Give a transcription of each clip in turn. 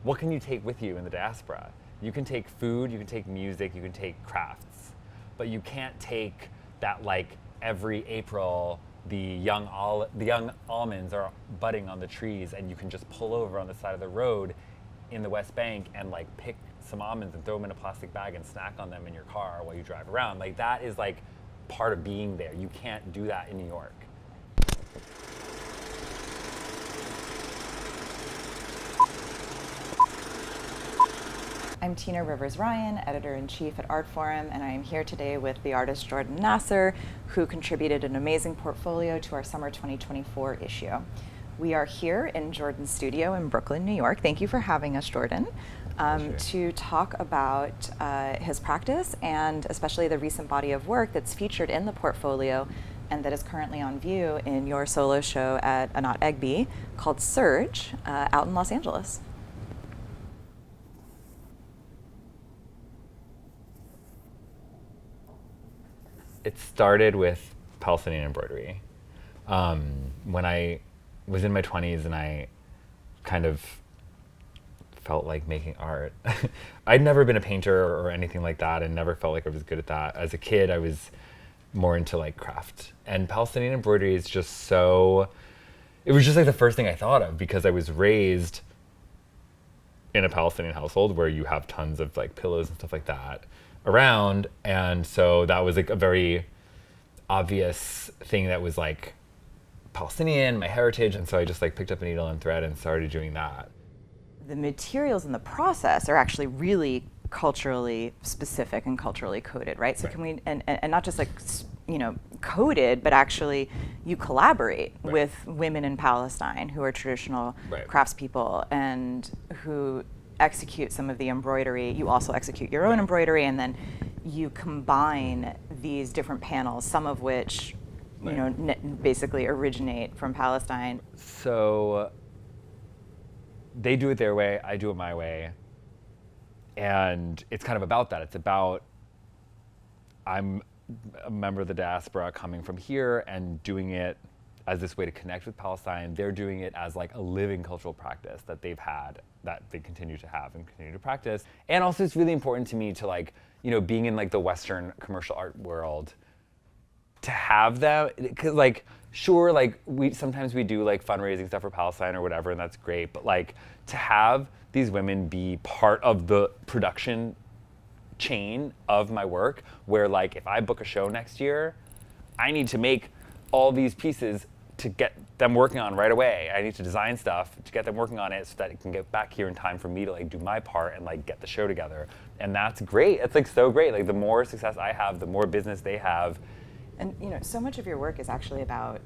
what can you take with you in the diaspora? You can take food, you can take music, you can take crafts, but you can't take that like every April the young almonds are budding on the trees and you can just pull over on the side of the road in the West Bank and like pick some almonds and throw them in a plastic bag and snack on them in your car while you drive around. Like that is like part of being there. You can't do that in New York. I'm Tina Rivers-Ryan, editor-in-chief at Artforum, and I am here today with the artist Jordan Nassar, who contributed an amazing portfolio to our summer 2024 issue. We are here in Jordan's studio in Brooklyn, New York. Thank you for having us, Jordan, to talk about his practice and especially the recent body of work that's featured in the portfolio and that is currently on view in your solo show at Anat Egby called Surge out in Los Angeles. It started with Palestinian embroidery. When I was in my 20s and I kind of felt like making art. I'd never been a painter or anything like that and never felt like I was good at that. As a kid, I was more into like craft. And Palestinian embroidery is just so, it was just like the first thing I thought of because I was raised in a Palestinian household where you have tons of like pillows and stuff like that around, and so that was like a very obvious thing that was like Palestinian, my heritage, and so I just like picked up a needle and thread and started doing that. The materials in the process are actually really culturally specific and culturally coded, right? So can we, and not just like, you know, coded, but actually you collaborate with women in Palestine who are traditional craftspeople and who execute some of the embroidery. You also execute your own embroidery, and then you combine these different panels, some of which, you know, basically originate from Palestine. So they do it their way, I do it my way, and it's kind of about that. It's about I'm a member of the diaspora coming from here and doing it as this way to connect with Palestine. They're doing it as like a living cultural practice that they've had, that they continue to have and continue to practice. And also it's really important to me to like, you know, being in like the Western commercial art world, to have that, cause like, sure, like sometimes we do like fundraising stuff for Palestine or whatever, and that's great, but like to have these women be part of the production chain of my work, where like if I book a show next year, I need to make all these pieces to get them working on right away. I need to design stuff to get them working on it so that it can get back here in time for me to like do my part and like get the show together. And that's great. It's like so great. Like the more success I have, the more business they have. And you know, so much of your work is actually about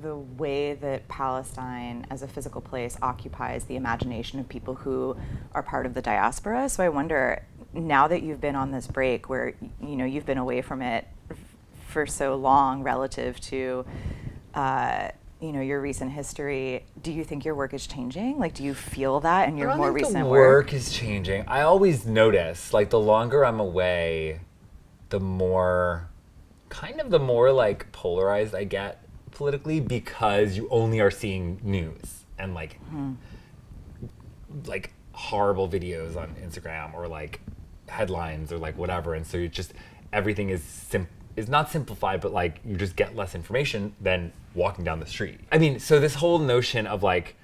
the way that Palestine as a physical place occupies the imagination of people who are part of the diaspora. So I wonder, now that you've been on this break where, you know, you've been away from it for so long relative to, you know, your recent history, do you think your work is changing? Like, do you feel that in your more recent work? The work is changing. I always notice, like, the longer I'm away, the more like polarized I get politically, because you only are seeing news and like like horrible videos on Instagram or like headlines or like whatever, and so you just, everything is not simplified, but like you just get less information than walking down the street. I mean, so this whole notion of like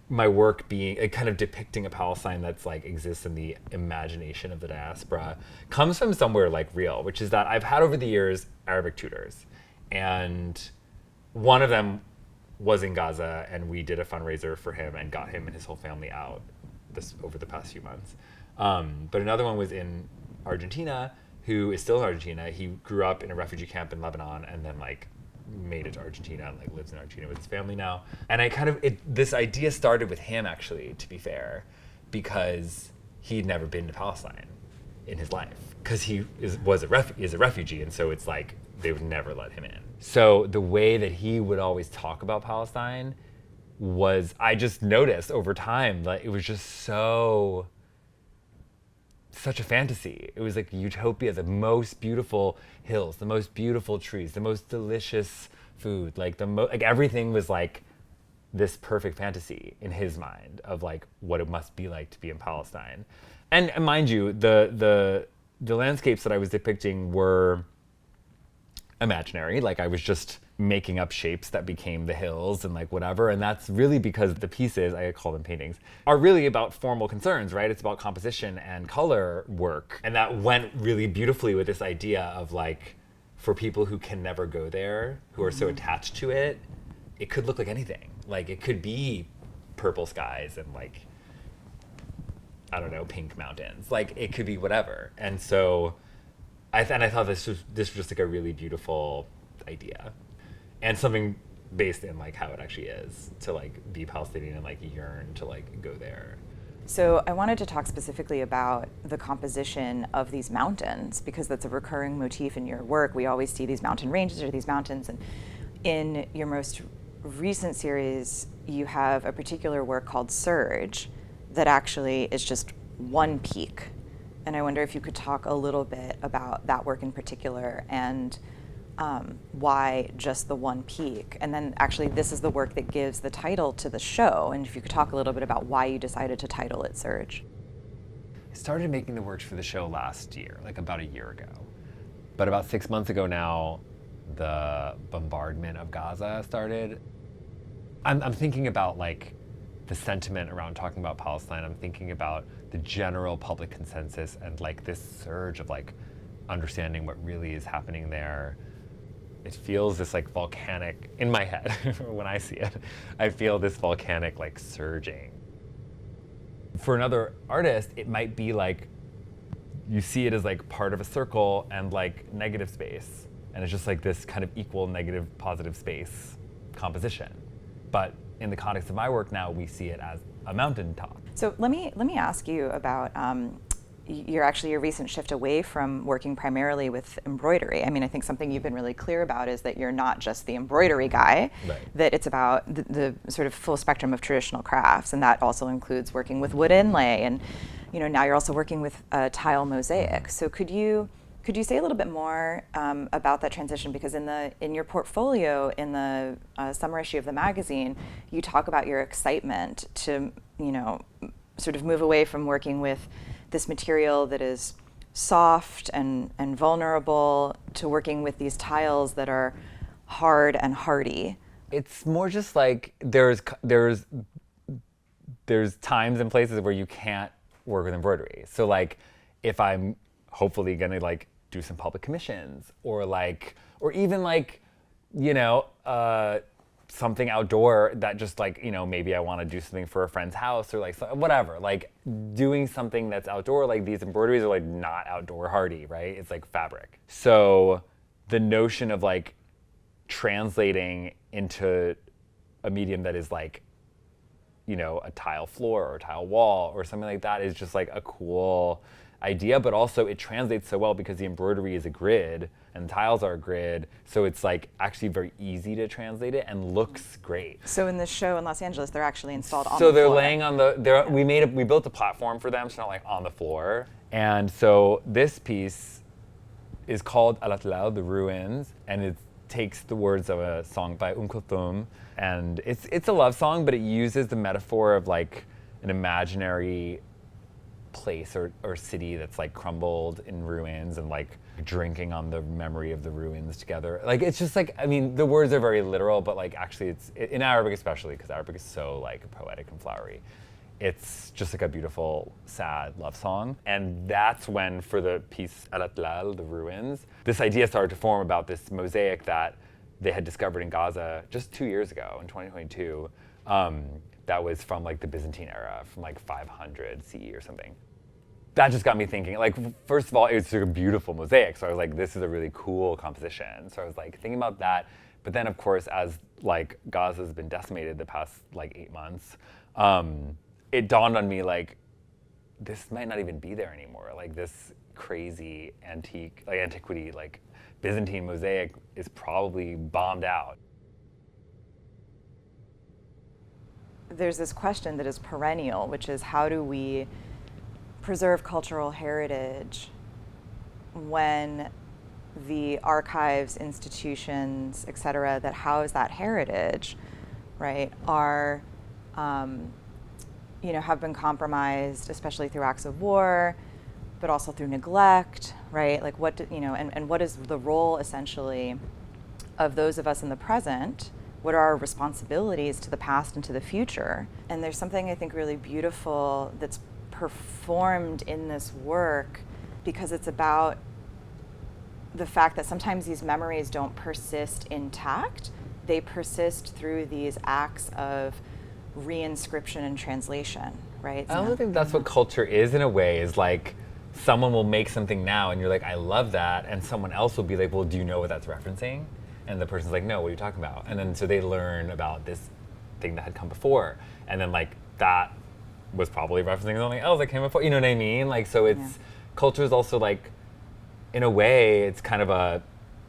my work being kind of depicting a Palestine that's like exists in the imagination of the diaspora comes from somewhere like real, which is that I've had over the years Arabic tutors, and one of them was in Gaza, and we did a fundraiser for him and got him and his whole family out over the past few months. But another one was in Argentina, who is still in Argentina. He grew up in a refugee camp in Lebanon and then like made it to Argentina and like lives in Argentina with his family now. And I kind of, this idea started with him actually, to be fair, because he'd never been to Palestine in his life, because he is a refugee, and so it's like they would never let him in. So the way that he would always talk about Palestine was, I just noticed over time, like it was just such a fantasy. It was like utopia, the most beautiful hills, the most beautiful trees, the most delicious food, like like everything was like this perfect fantasy in his mind of like what it must be like to be in Palestine. And mind you, the landscapes that I was depicting were imaginary. Like I was just making up shapes that became the hills and like whatever. And that's really because the pieces, I call them paintings, are really about formal concerns, right? It's about composition and color work. And that went really beautifully with this idea of like, for people who can never go there, who are so attached to it, it could look like anything. Like it could be purple skies and like, I don't know, pink mountains. Like it could be whatever. And so I thought this was just like a really beautiful idea, and something based in like how it actually is to like be Palestinian and like yearn to like go there. So I wanted to talk specifically about the composition of these mountains, because that's a recurring motif in your work. We always see these mountain ranges or these mountains, and in your most recent series, you have a particular work called Surge that actually is just one peak. And I wonder if you could talk a little bit about that work in particular and why just the one peak. And then actually this is the work that gives the title to the show. And if you could talk a little bit about why you decided to title it Surge. I started making the works for the show last year, like about a year ago. But about 6 months ago now, the bombardment of Gaza started. I'm thinking about like the sentiment around talking about Palestine. I'm thinking about the general public consensus and like this surge of like understanding what really is happening there. It feels this like volcanic, in my head, when I see it, I feel this volcanic like surging. For another artist, it might be like, you see it as like part of a circle and like negative space. And it's just like this kind of equal negative positive space composition. But in the context of my work now, we see it as a mountaintop. So let me ask you about your recent shift away from working primarily with embroidery. I mean, I think something you've been really clear about is that you're not just the embroidery guy, right. That it's about the sort of full spectrum of traditional crafts, and that also includes working with wood inlay, and now you're also working with tile mosaic. So could you say a little bit more about that transition? Because in your portfolio in the summer issue of the magazine, you talk about your excitement to sort of move away from working with this material that is soft and vulnerable to working with these tiles that are hard and hardy. It's more just like there's times and places where you can't work with embroidery. So like if I'm hopefully gonna like do some public commissions or even something outdoor that just like, maybe I want to do something for a friend's house or like whatever, like doing something that's outdoor. Like these embroideries are like not outdoor hardy, right? It's like fabric. So the notion of like translating into a medium that is like, a tile floor or a tile wall or something like that is just like a cool idea, but also it translates so well because the embroidery is a grid and the tiles are a grid, so it's like actually very easy to translate it and looks great. So in this show in Los Angeles, they're actually installed on the floor. So they're floor. laying on the, we built a platform for them, so not like on the floor. And so this piece is called Al-Atlal, the Ruins, and it takes the words of a song by Kulthum, and it's a love song, but it uses the metaphor of like an imaginary place or city that's like crumbled in ruins and like drinking on the memory of the ruins together. Like it's just like, I mean, the words are very literal, but like actually it's in Arabic, especially because Arabic is so like poetic and flowery. It's just like a beautiful, sad love song. And that's when, for the piece Al-Atlal, the Ruins, this idea started to form about this mosaic that they had discovered in Gaza just 2 years ago in 2022. That was from like the Byzantine era, from like 500 CE or something. That just got me thinking, like, first of all, it was like a beautiful mosaic. So I was like, this is a really cool composition. So I was like thinking about that. But then of course, as like Gaza's been decimated the past like 8 months, it dawned on me like, this might not even be there anymore. Like this crazy antiquity, like Byzantine mosaic is probably bombed out. There's this question that is perennial, which is how do we preserve cultural heritage when the archives, institutions, et cetera, that house that heritage right, are, have been compromised, especially through acts of war, but also through neglect, right? Like and what is the role essentially of those of us in the present? What are our responsibilities to the past and to the future? And there's something I think really beautiful that's performed in this work, because it's about the fact that sometimes these memories don't persist intact. They persist through these acts of reinscription and translation, right? I don't think that's what culture is in a way, is like someone will make something now and you're like, I love that. And someone else will be like, well, do you know what that's referencing? And the person's like, no, what are you talking about? And then so they learn about this thing that had come before. And then like that was probably referencing something else that came before. You know what I mean? Like, so it's, culture is also like, in a way, it's kind of a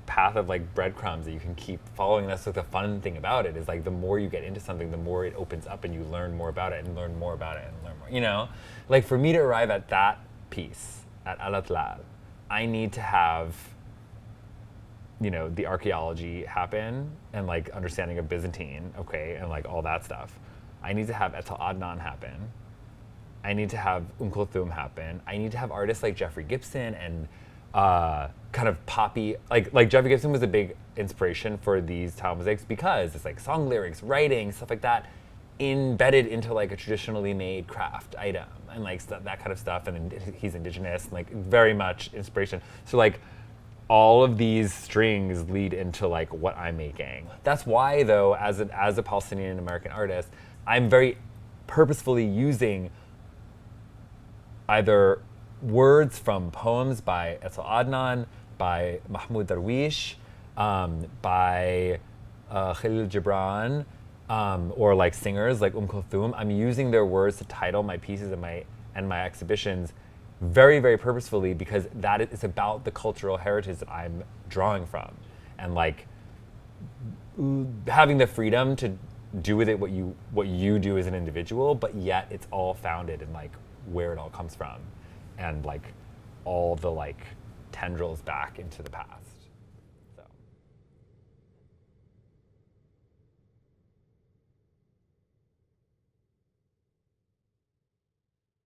path of like breadcrumbs that you can keep following. That's like the fun thing about it, is like the more you get into something, the more it opens up and you learn more about it and learn more about it and learn more, you know? Like for me to arrive at that piece, at Al-Atlal, I need to have, the archaeology happen and like understanding of Byzantine, okay, and like all that stuff. I need to have Etel Adnan happen. I need to have Kulthum happen. I need to have artists like Jeffrey Gibson and kind of poppy, like Jeffrey Gibson was a big inspiration for these tile mosaics because it's like song lyrics, writing, stuff like that, embedded into like a traditionally made craft item and like that kind of stuff. And he's indigenous and like very much inspiration. So like all of these strings lead into like what I'm making. That's why though, as a Palestinian American artist, I'm very purposefully using either words from poems by Etel Adnan, by Mahmoud Darwish, by Khalil Gibran, or like singers like Kulthum. I'm using their words to title my pieces and my exhibitions very, very purposefully, because that is about the cultural heritage that I'm drawing from, and like having the freedom to do with it what you do as an individual, but yet it's all founded in like where it all comes from, and like all the like tendrils back into the past.